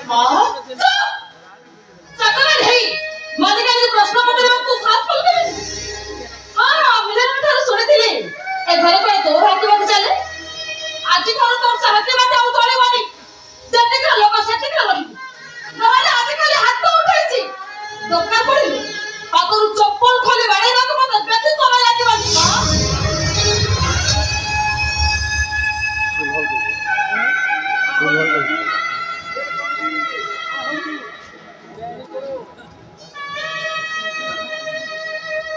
मां सतरा नहीं मालिकानी प्रश्न पचार तू साथ बोल के हां मिलन ठार सुनिथिले ए घर पे तोर हाथी बात चले आज ठार तोर साथी बात आउ चले बानी जते का लोक सेते का लगी नहले आज खाली हाथ उठाइছি दरकार पड़िले पातरू चप्पल खोले बाड़े ना तो मत बेसी समय लागी बानी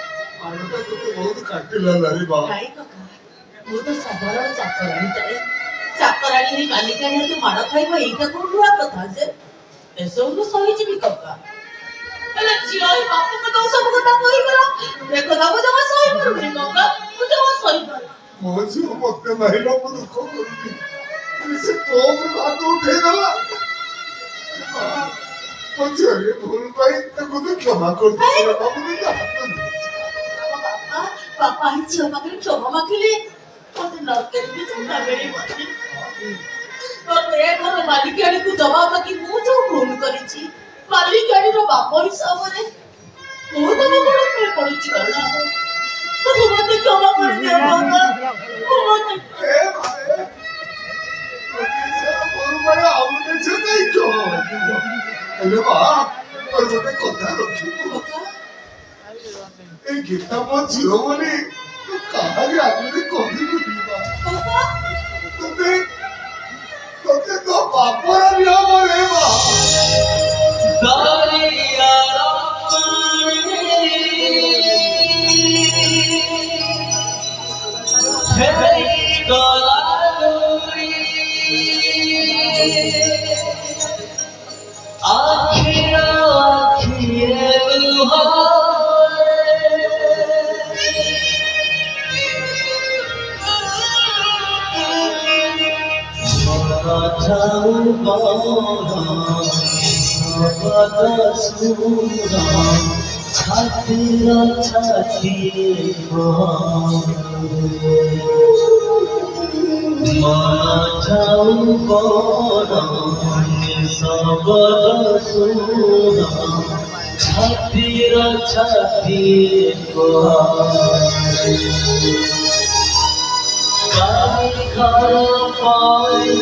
बहुत काटिला लारी बा काय काका वो तो साधारण चाकराणी तरे चाकराणी नी मालिकाने तू माड खाइबा एटा कोन हुआ कथा जे एसो नु सही जीवी काका एला जियाई बाप को तो सब कथा कोई करा देखो ना वो जमा सही पर रे काका वो जमा सही पर मोजी मत नहीं लो मुझे को करूंगी इसे तो बात उठे गला मुझे ये भूल भाई तो खुद क्षमा कर दे बाबू पापा ही छिया पाकरे क्षमा मागिले मते नरकेर भी झुंडा बेड़ी मते और ए घर मालिकाणी को जवाब कि मु जो भूल करिछि मालिकाणी रो बाप हिसाब रे मु तो बड़ पे पड़िछि गला तो मते क्षमा कर दे बाबा मते ए भाई भूल भाई आउने से नहीं क्यों अरे बा और गोटे कथा रखी ए गीता मो झियो बोली तू कहानी आदमी कभी बुझीबा तोते तोते तो बापर लिया बोले बा दरिया हे गलारी आखिरा आखिरे दुहा जाऊ बारा सबदा सूरा छाती छाती मारा जाऊ बारा सबदा सूरा छाती छाती घर पाई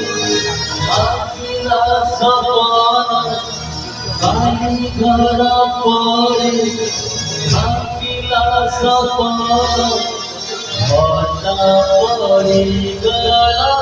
आखिला सपना काली घर पाई आखिला सपना पता पड़ी गला